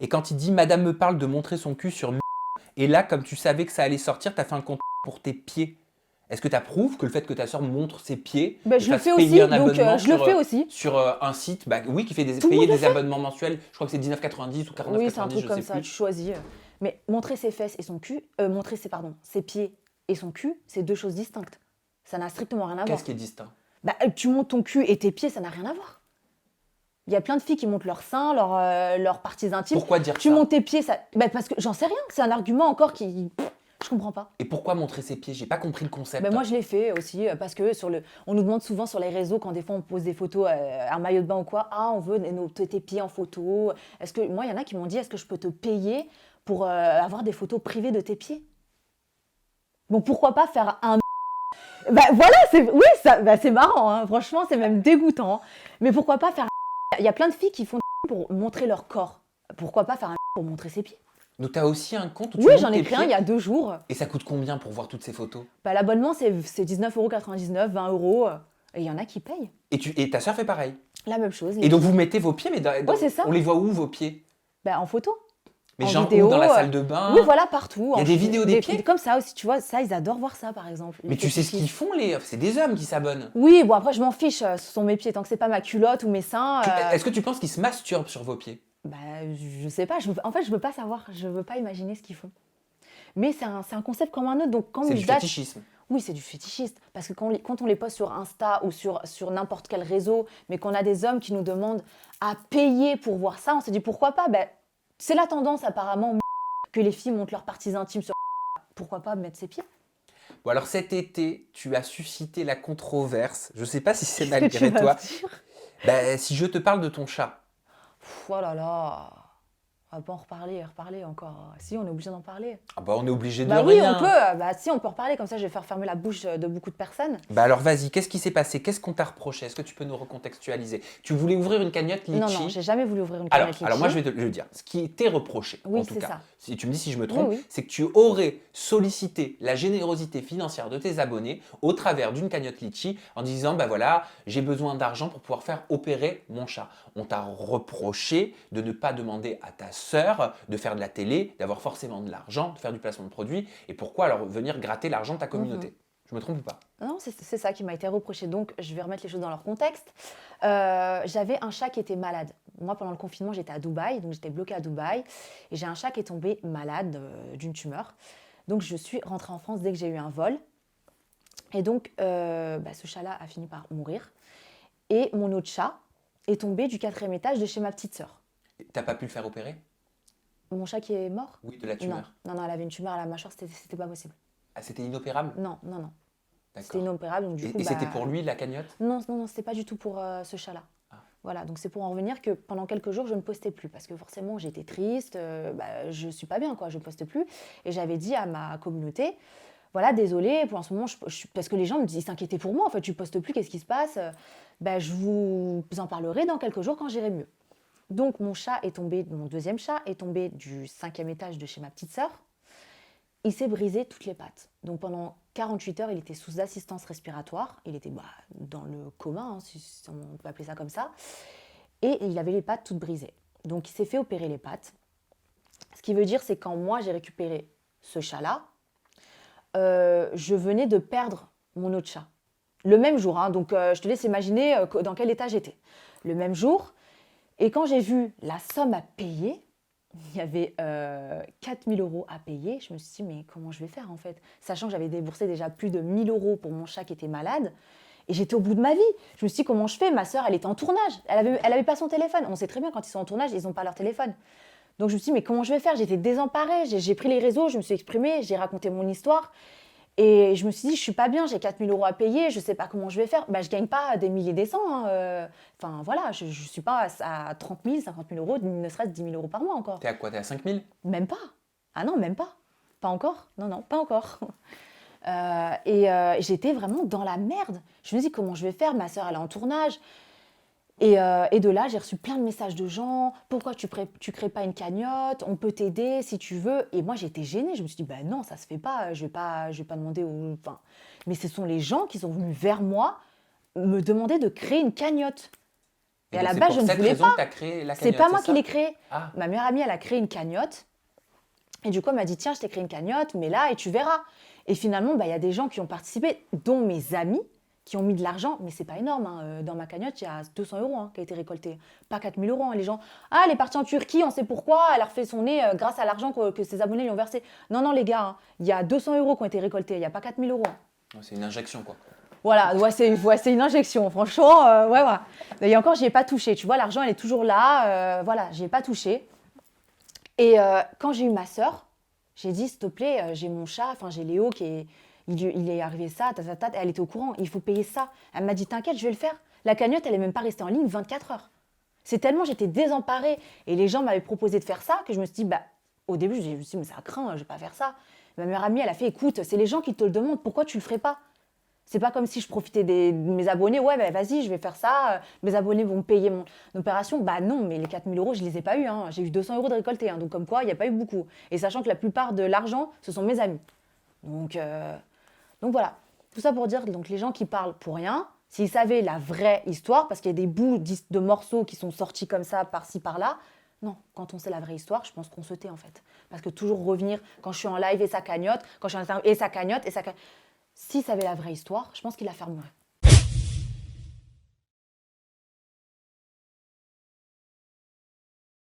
Et quand il dit Madame me parle de montrer son cul sur et là, comme tu savais que ça allait sortir, t'as fait un compte pour tes pieds. Est-ce que tu approuves que le fait que ta sœur montre ses pieds Ben, et je le fasse fais payer aussi, un donc abonnement je le fais aussi. sur un site oui, qui fait Tout le payer monde le des fait. abonnements mensuels? Je crois que c'est 19,90 ou Oui, c'est un 49,90, truc je comme sais ça, tu plus. choisis. Mais montrer ses fesses et son cul, ses pieds et son cul, c'est deux choses distinctes. Ça n'a strictement rien à voir. Qu'est-ce qui est distinct? Bah, tu montes ton cul et tes pieds, ça n'a rien à voir. Il y a plein de filles qui montent leurs seins, leurs parties intimes. Pourquoi dire Tu ça? montes tes pieds, ça. Bah, parce que j'en sais rien. C'est un argument encore qui. Je comprends pas. Et pourquoi montrer ses pieds? J'ai pas compris le concept. Ben moi, je l'ai fait aussi parce que on nous demande souvent sur les réseaux quand des fois on pose des photos, un maillot de bain ou quoi. Ah, on veut tes pieds en photo. Est-ce que moi, il y en a qui m'ont dit, est-ce que je peux te payer pour avoir des photos privées de tes pieds? Bon, pourquoi pas faire un. Bah voilà, oui, ça, bah, c'est marrant. Hein. Franchement, c'est même dégoûtant. Mais pourquoi pas faire un. Il y a plein de filles qui font pour montrer leur corps. Pourquoi pas faire un pour montrer ses pieds? Donc tu as aussi un compte où tu Oui, montes j'en ai tes créé un pieds? il y a 2 jours. Et ça coûte combien pour voir toutes ces photos? Bah, l'abonnement, c'est 19,99 €, 20 €. Et il y en a qui payent. Et ta sœur fait pareil? La même chose. Et donc vous mettez vos pieds, mais Ouais, c'est ça. on les voit où vos pieds? Bah, en photo. Mais En genre vidéo, où? Dans la salle de bain? Oui, voilà, partout. Il y a des vidéos des pieds? Comme ça aussi, tu vois. Ça, ils adorent voir ça, par exemple. Mais tu sais ce qu'ils font, c'est des hommes qui s'abonnent. Oui, bon, après, je m'en fiche. Ce sont mes pieds. Tant que c'est pas ma culotte ou mes seins. Est-ce que tu penses qu'ils se masturbent sur vos pieds? Bah, je sais pas. En fait, je veux pas savoir. Je veux pas imaginer ce qu'ils font. Mais c'est un concept comme un autre. Donc, quand C'est ils du datent- fétichisme. Oui, c'est du fétichiste. Parce que quand on les poste sur Insta ou sur n'importe quel réseau, mais qu'on a des hommes qui nous demandent à payer pour voir ça, on se dit pourquoi pas? Ben, c'est la tendance apparemment que les filles montrent leurs parties intimes sur. Pourquoi pas mettre ses pieds? Bon alors cet été, tu as suscité la controverse. Je sais pas si c'est Qu'est-ce que tu malgré vas toi. me dire? Bah, si je te parle de ton chat. Oh là là, on va pas en reparler encore. Si, on est obligé d'en parler. Ah bah on est obligé de Bah oui, rien. on peut. Bah si, on peut en reparler. Comme ça, je vais faire fermer la bouche de beaucoup de personnes. Bah alors vas-y, qu'est-ce qui s'est passé? Qu'est-ce qu'on t'a reproché? Est-ce que tu peux nous recontextualiser? Tu voulais ouvrir une cagnotte litchi? Non, j'ai jamais voulu ouvrir une Alors, cagnotte alors moi litchi. je vais te le dire. Ce qui t'est reproché, Oui, en tout c'est cas, ça. si tu me dis si je me trompe, Oui, oui. c'est que tu aurais sollicité la générosité financière de tes abonnés au travers d'une cagnotte litchi en disant bah voilà, j'ai besoin d'argent pour pouvoir faire opérer mon chat. On t'a reproché de ne pas demander à ta sœur de faire de la télé, d'avoir forcément de l'argent, de faire du placement de produits, et pourquoi alors venir gratter l'argent de ta communauté? Je me trompe ou pas? Non, c'est ça qui m'a été reproché. Donc, je vais remettre les choses dans leur contexte. J'avais un chat qui était malade. Moi, pendant le confinement, j'étais à Dubaï, donc j'étais bloquée à Dubaï. Et j'ai un chat qui est tombé malade d'une tumeur. Donc, je suis rentrée en France dès que j'ai eu un vol. Et donc, ce chat-là a fini par mourir. Et mon autre chat est tombé du 4e étage de chez ma petite sœur. T'as pas pu le faire opérer? Mon chat qui est mort? Oui, de la Non, tumeur. non, elle avait une tumeur à la mâchoire, c'était pas possible. Ah, c'était inopérable? Non. C'était D'accord. inopérable, donc du coup, Et c'était pour lui la cagnotte? Non, c'était pas du tout pour ce chat-là. Ah. Voilà, donc c'est pour en revenir que pendant quelques jours, je ne postais plus parce que forcément, j'étais triste, je suis pas bien, quoi, je poste plus. Et j'avais dit à ma communauté, voilà, désolée, pour en ce moment, parce que les gens ils s'inquiétaient pour moi, en fait, tu postes plus, qu'est-ce qui se passe? Je vous en parlerai dans quelques jours quand j'irai mieux. Donc mon 2e chat est tombé du 5e étage de chez ma petite sœur. Il s'est brisé toutes les pattes. Donc pendant 48 heures, il était sous assistance respiratoire. Il était dans le coma, hein, si on peut appeler ça comme ça. Et il avait les pattes toutes brisées. Donc il s'est fait opérer les pattes. Ce qui veut dire, c'est quand moi j'ai récupéré ce chat-là, je venais de perdre mon autre chat. Le même jour, hein, donc je te laisse imaginer dans quel état j'étais. Le même jour. Et quand j'ai vu la somme à payer, il y avait 4 000 € à payer. Je me suis dit, mais comment je vais faire en fait? Sachant que j'avais déboursé déjà plus de 1 000 € pour mon chat qui était malade. Et j'étais au bout de ma vie. Je me suis dit, comment je fais? Ma sœur, elle était en tournage. Elle avait pas son téléphone. On sait très bien, quand ils sont en tournage, ils n'ont pas leur téléphone. Donc je me suis dit, mais comment je vais faire? J'étais désemparée. J'ai pris les réseaux, je me suis exprimée, j'ai raconté mon histoire. Et je me suis dit, je suis pas bien, j'ai 4 000 € à payer, je sais pas comment je vais faire. Je gagne pas des milliers des cents. Hein, Enfin voilà, je suis pas à 30 000, 50 000 €, ne serait-ce 10 000 € par mois encore. T'es à quoi? T'es à 5 000? Même pas. Ah non, même pas. Pas encore. Non, pas encore. J'étais vraiment dans la merde. Je me dis, comment je vais faire? Ma sœur, elle est en tournage. Et de là, j'ai reçu plein de messages de gens. Pourquoi tu crées pas une cagnotte? On peut t'aider si tu veux. Et moi, j'étais gênée. Je me suis dit, non, ça se fait pas. Je vais pas demander aux. Enfin, mais ce sont les gens qui sont venus vers moi me demander de créer une cagnotte. Et à donc, la c'est base, pour je ne cette voulais raison pas. que tu as créé la C'est cagnotte, pas moi c'est qui ça? l'ai créé. Ah, Ma meilleure amie, elle a créé une cagnotte. Et du coup, elle m'a dit, tiens, je t'ai créé une cagnotte, mets là et tu verras. Et finalement, bah, il y a des gens qui ont participé, dont mes amis, qui ont mis de l'argent. Mais c'est pas énorme, hein. Dans ma cagnotte, il y a 200 euros qui a été récolté. Pas 4000 euros. Les gens, ah, elle est partie en Turquie, on sait pourquoi, elle a refait son nez grâce à l'argent que ses abonnés lui ont versé. Non, non, les gars, il y a 200 euros qui ont été récoltés, il n'y a pas 4000 euros. c'est une injection, quoi. Voilà, c'est une injection, franchement, ouais, voilà. Et encore, j'y ai pas touché, tu vois, l'argent, elle est toujours là, voilà, j'y ai pas touché. Et quand j'ai eu ma sœur, j'ai dit, s'il te plaît, j'ai mon chat, enfin, j'ai Léo il est arrivé ça, elle était au courant, il faut payer ça. Elle m'a dit, t'inquiète, je vais le faire. La cagnotte, elle est même pas restée en ligne 24 heures. C'est tellement j'étais désemparée et les gens m'avaient proposé de faire ça que je me suis dit, bah, au début, je me suis dit, mais ça craint, je vais pas faire ça. Ma meilleure amie, elle a fait, écoute, c'est les gens qui te le demandent, pourquoi tu le ferais pas? C'est pas comme si je profitais de mes abonnés. Ouais, bah, vas-y, je vais faire ça. Mes abonnés vont me payer mon opération. Bah non, mais les 4000 euros, je les ai pas eus. J'ai eu 200 euros de récolté. Donc, comme quoi, il n'y a pas eu beaucoup. Et sachant que la plupart de l'argent, ce sont mes amis. Donc, donc voilà. Tout ça pour dire donc les gens qui parlent pour rien, s'ils savaient la vraie histoire, parce qu'il y a des bouts de morceaux qui sont sortis comme ça, par-ci, par-là. Non, quand on sait la vraie histoire, je pense qu'on se tait en fait. Parce que toujours revenir, quand je suis en live et ça cagnotte, quand je suis en live et ça cagnotte, et ça cagnotte. S'il savait la vraie histoire, je pense qu'il la fermerait.